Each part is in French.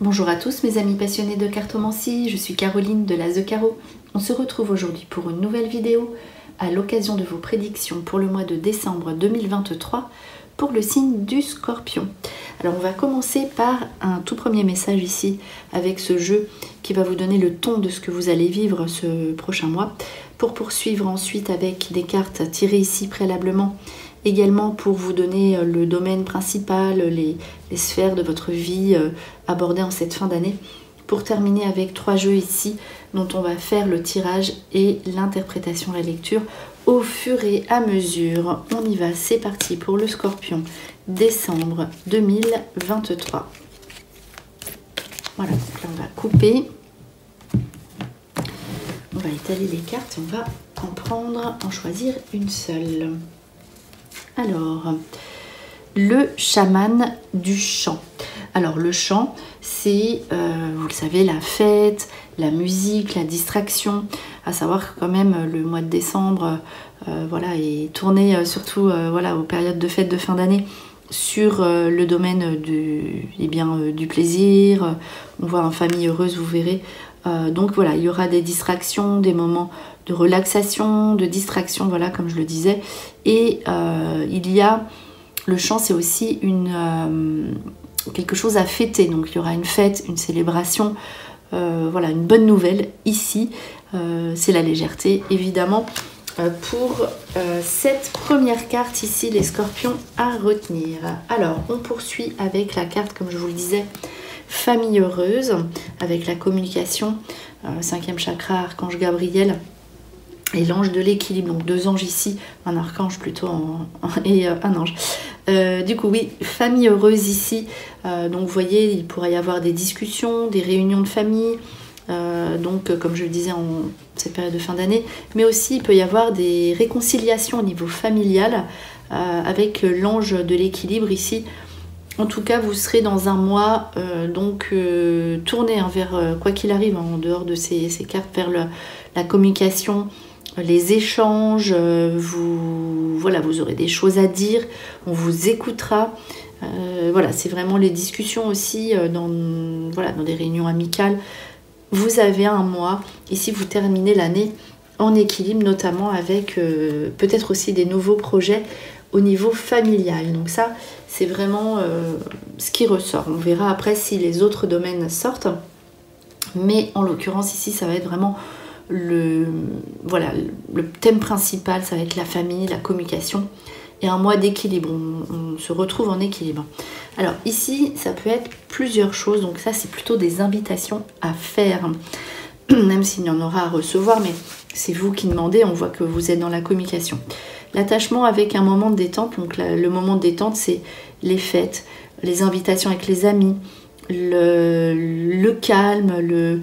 Bonjour à tous mes amis passionnés de cartomancie, je suis Caroline de l'As de Carreau. On se retrouve aujourd'hui pour une nouvelle vidéo à l'occasion de vos prédictions pour le mois de décembre 2023 pour le signe du Scorpion. Alors on va commencer par un tout premier message ici avec ce jeu qui va vous donner le ton de ce que vous allez vivre ce prochain mois, pour poursuivre ensuite avec des cartes tirées ici préalablement, également pour vous donner le domaine principal, les sphères de votre vie abordées en cette fin d'année, pour terminer avec 3 jeux ici dont on va faire le tirage et l'interprétation, la lecture au fur et à mesure. On y va, c'est parti pour le Scorpion, décembre 2023. Voilà, donc là on va couper, on va étaler les cartes, on va en choisir une seule. Alors, le chaman du chant. Alors le chant, c'est, vous le savez, la fête, la musique, la distraction. À savoir que quand même le mois de décembre voilà, est tourné surtout voilà, aux périodes de fête de fin d'année sur le domaine du plaisir. On voit en famille heureuse, vous verrez. Donc voilà, il y aura des distractions, des moments de relaxation, de distraction, voilà, comme je le disais. Et il y a, le chant, c'est aussi quelque chose à fêter. Donc il y aura une fête, une célébration, voilà, une bonne nouvelle ici. C'est la légèreté, évidemment, pour cette première carte ici, les scorpions à retenir. Alors, on poursuit avec la carte, comme je vous le disais, famille heureuse, avec la communication, 5e chakra, archange Gabriel, et l'ange de l'équilibre, donc 2 anges ici, un archange plutôt et un ange. Du coup, oui, famille heureuse ici, donc vous voyez, il pourrait y avoir des discussions, des réunions de famille, donc comme je le disais en cette période de fin d'année, mais aussi il peut y avoir des réconciliations au niveau familial avec l'ange de l'équilibre ici. En tout cas, vous serez dans un mois tourné vers, quoi qu'il arrive, en dehors de ces cartes, vers la communication, les échanges, voilà, vous aurez des choses à dire, on vous écoutera. Voilà, c'est vraiment les discussions aussi dans des réunions amicales. Vous avez un mois, ici vous terminez l'année en équilibre, notamment avec peut-être aussi des nouveaux projets au niveau familial. Donc ça, c'est vraiment ce qui ressort. On verra après si les autres domaines sortent. Mais en l'occurrence, ici, ça va être vraiment le thème principal, ça va être la famille, la communication et un mois d'équilibre. On se retrouve en équilibre. Alors ici, ça peut être plusieurs choses. Donc ça, c'est plutôt des invitations à faire, même s'il y en aura à recevoir, mais c'est vous qui demandez, on voit que vous êtes dans la communication. L'attachement avec un moment de détente, donc le moment de détente, c'est les fêtes, les invitations avec les amis, le calme,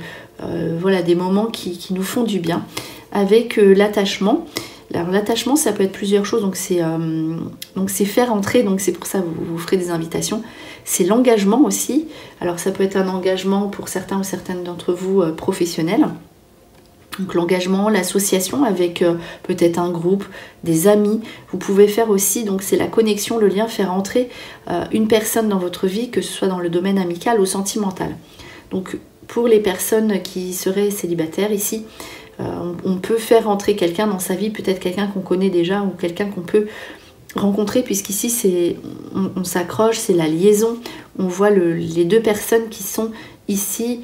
voilà, des moments qui nous font du bien. Avec l'attachement, alors l'attachement, ça peut être plusieurs choses, donc c'est faire entrer, donc c'est pour ça que vous ferez des invitations. C'est l'engagement aussi, alors ça peut être un engagement pour certains ou certaines d'entre vous professionnels. Donc l'engagement, l'association avec peut-être un groupe, des amis. Vous pouvez faire aussi, donc c'est la connexion, le lien, faire entrer une personne dans votre vie, que ce soit dans le domaine amical ou sentimental. Donc pour les personnes qui seraient célibataires ici, on peut faire entrer quelqu'un dans sa vie, peut-être quelqu'un qu'on connaît déjà ou quelqu'un qu'on peut rencontrer, puisqu'ici on s'accroche, c'est la liaison. On voit les deux personnes qui sont ici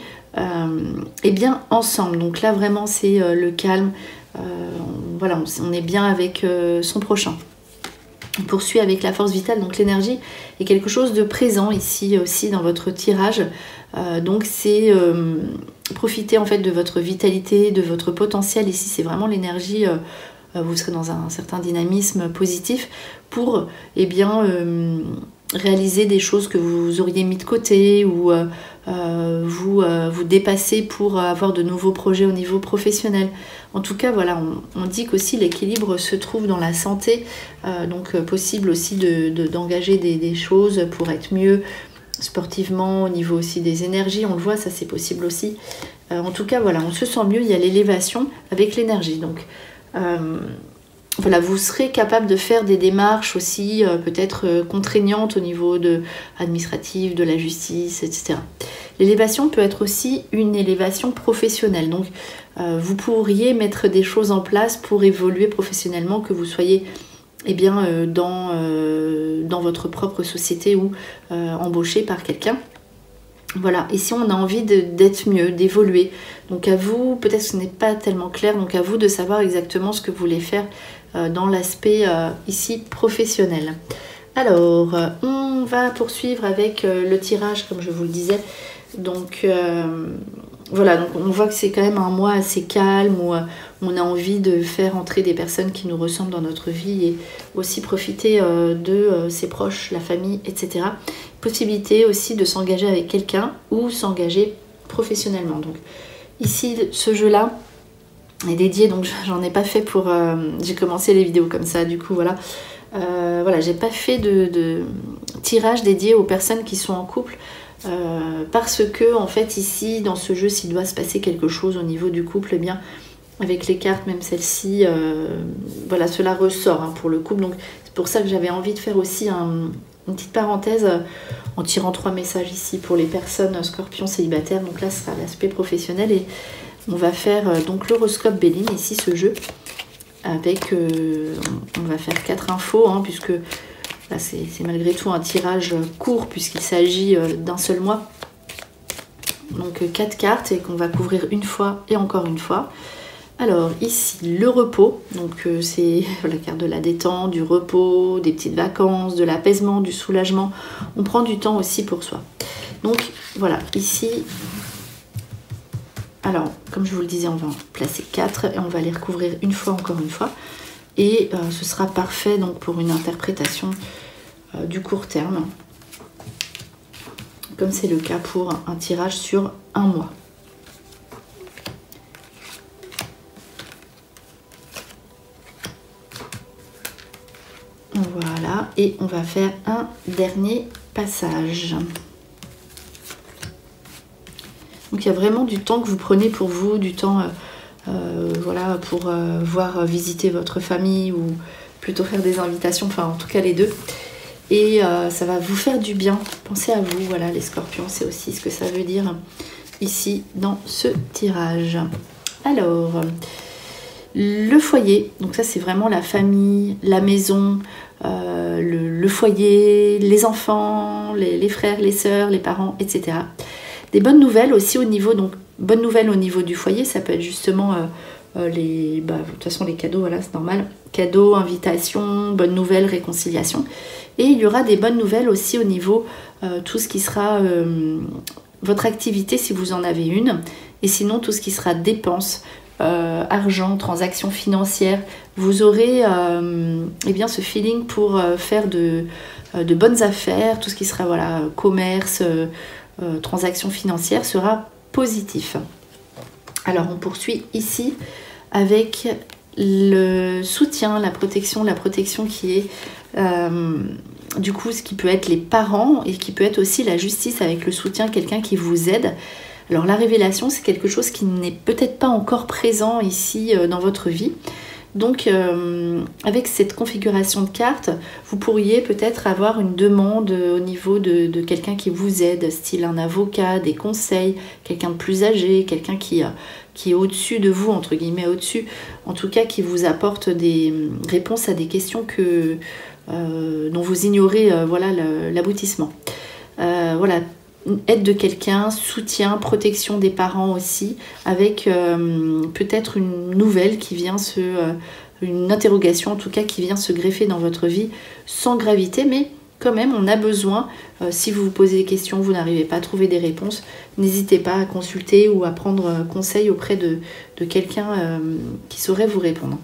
et bien ensemble. Donc là vraiment c'est le calme, voilà, on est bien avec son prochain. On poursuit avec la force vitale, donc l'énergie est quelque chose de présent ici aussi dans votre tirage. Donc c'est profiter en fait de votre vitalité, de votre potentiel. Ici c'est vraiment l'énergie, vous serez dans un certain dynamisme positif pour réaliser des choses que vous auriez mis de côté ou vous dépasser pour avoir de nouveaux projets au niveau professionnel. En tout cas, voilà, on dit qu'aussi l'équilibre se trouve dans la santé, donc possible aussi d'engager des choses pour être mieux sportivement, au niveau aussi des énergies, on le voit, ça c'est possible aussi. En tout cas, voilà, on se sent mieux, il y a l'élévation avec l'énergie. Donc, voilà, vous serez capable de faire des démarches aussi peut-être contraignantes au niveau administratif, de la justice, etc. L'élévation peut être aussi une élévation professionnelle. Donc, vous pourriez mettre des choses en place pour évoluer professionnellement, que vous soyez dans votre propre société ou embauché par quelqu'un. Voilà, ici on a envie d'être mieux, d'évoluer. Donc à vous, peut-être que ce n'est pas tellement clair, donc à vous de savoir exactement ce que vous voulez faire dans l'aspect ici professionnel. Alors, on va poursuivre avec le tirage, comme je vous le disais. Donc voilà, donc on voit que c'est quand même un mois assez calme où on a envie de faire entrer des personnes qui nous ressemblent dans notre vie et aussi profiter de ses proches, la famille, etc. Possibilité aussi de s'engager avec quelqu'un ou s'engager professionnellement. Donc ici, ce jeu-là est dédié, donc j'en ai pas fait pour... j'ai commencé les vidéos comme ça, du coup voilà. Voilà, j'ai pas fait de tirage dédié aux personnes qui sont en couple. Parce que en fait ici dans ce jeu, s'il doit se passer quelque chose au niveau du couple, eh bien avec les cartes, même celle-ci, voilà, cela ressort pour le couple. Donc c'est pour ça que j'avais envie de faire aussi une petite parenthèse en tirant 3 messages ici pour les personnes scorpions célibataires. Donc là ce sera l'aspect professionnel et on va faire donc l'horoscope Béline, ici ce jeu avec on va faire 4 infos puisque là, c'est malgré tout un tirage court puisqu'il s'agit d'un seul mois. Donc 4 cartes et qu'on va couvrir une fois et encore une fois. Alors ici, le repos. Donc c'est la carte de la détente, du repos, des petites vacances, de l'apaisement, du soulagement. On prend du temps aussi pour soi. Donc voilà, ici... Alors, comme je vous le disais, on va en placer 4 et on va les recouvrir une fois, encore une fois. Et ce sera parfait donc pour une interprétation du court terme, comme c'est le cas pour un tirage sur un mois. Voilà, et on va faire un dernier passage. Donc il y a vraiment du temps que vous prenez pour vous, du temps voilà, pour visiter votre famille ou plutôt faire des invitations, enfin en tout cas les deux. Et ça va vous faire du bien. Pensez à vous, voilà, les scorpions, c'est aussi ce que ça veut dire ici dans ce tirage. Alors, le foyer, donc ça c'est vraiment la famille, la maison, le foyer, les enfants, les frères, les sœurs, les parents, etc. Des bonnes nouvelles aussi au niveau, donc bonnes nouvelles au niveau du foyer, ça peut être justement de toute façon les cadeaux, voilà, c'est normal. Cadeaux, invitations, bonnes nouvelles, réconciliation. Et il y aura des bonnes nouvelles aussi au niveau tout ce qui sera votre activité si vous en avez une. Et sinon tout ce qui sera dépenses, argent, transactions financières. Vous aurez bien, ce feeling pour faire de bonnes affaires. Tout ce qui sera voilà, commerce, transactions financières sera positif. Alors on poursuit ici avec le soutien, la protection qui est du coup ce qui peut être les parents et qui peut être aussi la justice avec le soutien, quelqu'un qui vous aide. Alors la révélation, c'est quelque chose qui n'est peut-être pas encore présent ici dans votre vie. Donc avec cette configuration de cartes, vous pourriez peut-être avoir une demande au niveau de quelqu'un qui vous aide, style un avocat, des conseils, quelqu'un de plus âgé, quelqu'un qui est au-dessus de vous, entre guillemets au-dessus, en tout cas qui vous apporte des réponses à des questions dont vous ignorez voilà, l'aboutissement. Voilà, aide de quelqu'un, soutien, protection des parents aussi, avec peut-être une nouvelle qui vient une interrogation en tout cas qui vient se greffer dans votre vie sans gravité, mais quand même on a besoin, si vous vous posez des questions, vous n'arrivez pas à trouver des réponses, n'hésitez pas à consulter ou à prendre conseil auprès de quelqu'un qui saurait vous répondre.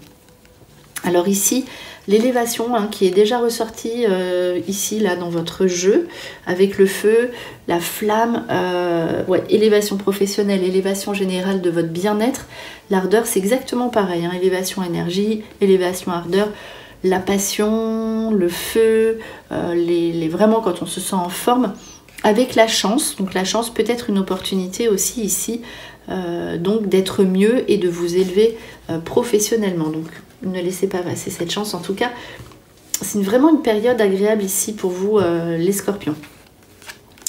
Alors ici, l'élévation qui est déjà ressortie ici, là, dans votre jeu, avec le feu, la flamme, élévation professionnelle, élévation générale de votre bien-être. L'ardeur, c'est exactement pareil, élévation énergie, élévation ardeur, la passion, le feu, vraiment quand on se sent en forme, avec la chance. Donc la chance peut être une opportunité aussi ici, donc d'être mieux et de vous élever professionnellement. Donc ne laissez pas passer cette chance. En tout cas, c'est vraiment une période agréable ici pour vous, les scorpions.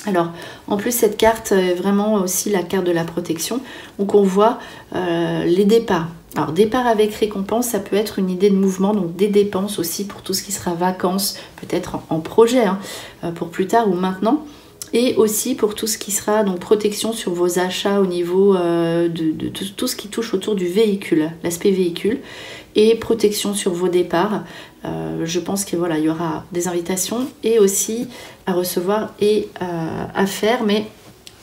Alors, en plus, cette carte est vraiment aussi la carte de la protection. Donc, on voit les départs. Alors, départ avec récompense, ça peut être une idée de mouvement, donc des dépenses aussi pour tout ce qui sera vacances, peut-être en projet, hein, pour plus tard ou maintenant. Et aussi pour tout ce qui sera donc protection sur vos achats au niveau de tout ce qui touche autour du véhicule, l'aspect véhicule. Et protection sur vos départs. Je pense que voilà, il y aura des invitations et aussi à recevoir et à faire, mais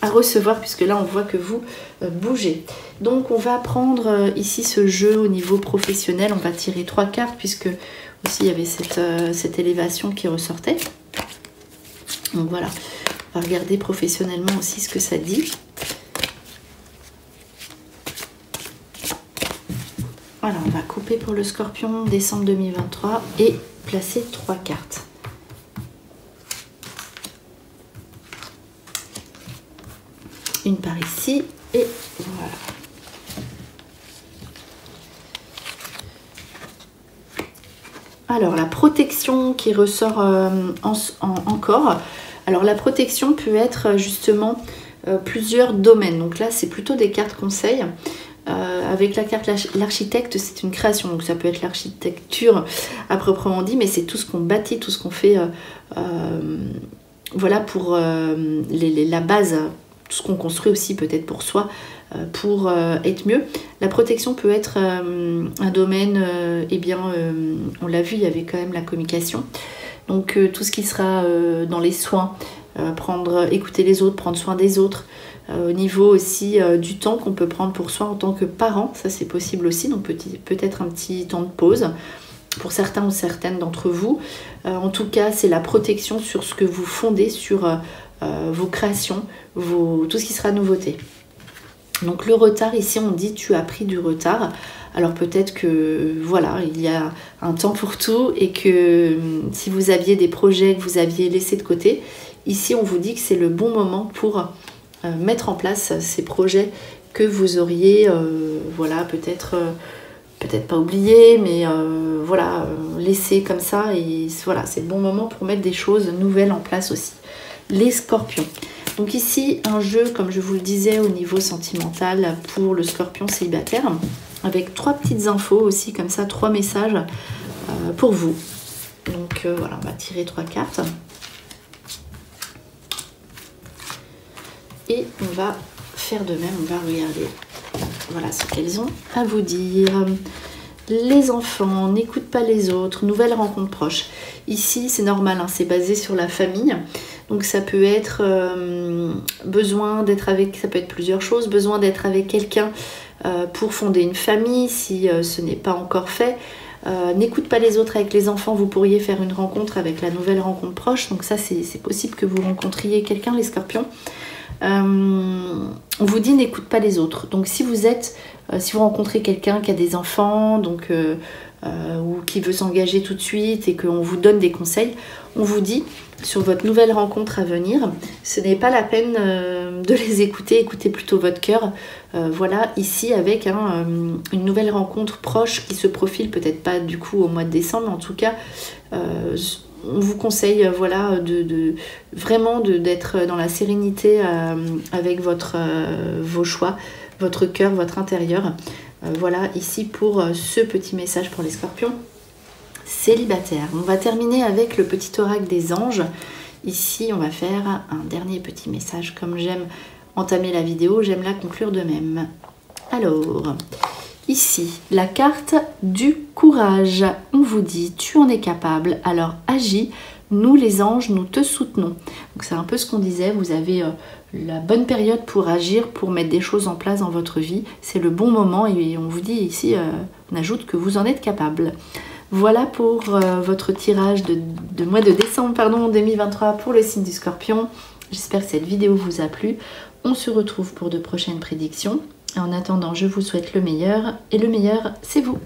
à recevoir puisque là on voit que vous bougez. Donc on va prendre ici ce jeu au niveau professionnel. On va tirer 3 cartes puisque aussi il y avait cette élévation qui ressortait. Donc voilà, on va regarder professionnellement aussi ce que ça dit. Voilà, on va couper pour le Scorpion décembre 2023 et placer 3 cartes. Une par ici et voilà. Alors la protection qui ressort encore. Alors la protection peut être justement plusieurs domaines. Donc là c'est plutôt des cartes conseils. Avec la carte l'architecte, c'est une création, donc ça peut être l'architecture à proprement dit, mais c'est tout ce qu'on bâtit, tout ce qu'on fait, voilà, pour la base, tout ce qu'on construit aussi peut-être pour soi, pour être mieux. La protection peut être un domaine, on l'a vu, il y avait quand même la communication, donc tout ce qui sera dans les soins, écouter les autres, prendre soin des autres. Au niveau aussi du temps qu'on peut prendre pour soi en tant que parent, ça c'est possible aussi, donc peut-être un petit temps de pause pour certains ou certaines d'entre vous. En tout cas, c'est la protection sur ce que vous fondez, sur vos créations, tout ce qui sera nouveauté. Donc le retard, ici on dit tu as pris du retard. Alors peut-être que voilà, il y a un temps pour tout et que si vous aviez des projets que vous aviez laissés de côté, ici on vous dit que c'est le bon moment pour mettre en place ces projets que vous auriez voilà, peut-être pas oublié, mais voilà, laissé comme ça. Et voilà, c'est le bon moment pour mettre des choses nouvelles en place aussi. Les Scorpions. Donc ici, un jeu, comme je vous le disais, au niveau sentimental pour le Scorpion célibataire, avec 3 petites infos aussi, comme ça, 3 messages pour vous. Donc voilà, on va tirer 3 cartes. Et on va faire de même, on va regarder voilà ce qu'elles ont à vous dire. Les enfants, n'écoute pas les autres, nouvelle rencontre proche. Ici, c'est normal, hein, c'est basé sur la famille. Donc ça peut être besoin d'être avec, ça peut être plusieurs choses, besoin d'être avec quelqu'un pour fonder une famille si ce n'est pas encore fait. N'écoute pas les autres avec les enfants, vous pourriez faire une rencontre avec la nouvelle rencontre proche. Donc ça, c'est possible que vous rencontriez quelqu'un, les Scorpions. On vous dit n'écoute pas les autres. Donc si vous rencontrez quelqu'un qui a des enfants, donc ou qui veut s'engager tout de suite et qu'on vous donne des conseils, on vous dit sur votre nouvelle rencontre à venir, ce n'est pas la peine de les écouter, écoutez plutôt votre cœur. Voilà, ici avec une nouvelle rencontre proche qui se profile, peut-être pas du coup au mois de décembre, mais en tout cas on vous conseille voilà, vraiment d'être dans la sérénité avec vos choix, votre cœur, votre intérieur. Voilà, ici pour ce petit message pour les Scorpions célibataires. On va terminer avec le petit oracle des anges. Ici, on va faire un dernier petit message. Comme j'aime entamer la vidéo, j'aime la conclure de même. Alors, ici, la carte du courage. On vous dit, tu en es capable, alors agis. Nous, les anges, nous te soutenons. Donc, c'est un peu ce qu'on disait. Vous avez la bonne période pour agir, pour mettre des choses en place dans votre vie. C'est le bon moment et on vous dit ici, on ajoute que vous en êtes capable. Voilà pour votre tirage de mois de décembre 2023 pour le signe du Scorpion. J'espère que cette vidéo vous a plu. On se retrouve pour de prochaines prédictions. En attendant, je vous souhaite le meilleur et le meilleur, c'est vous.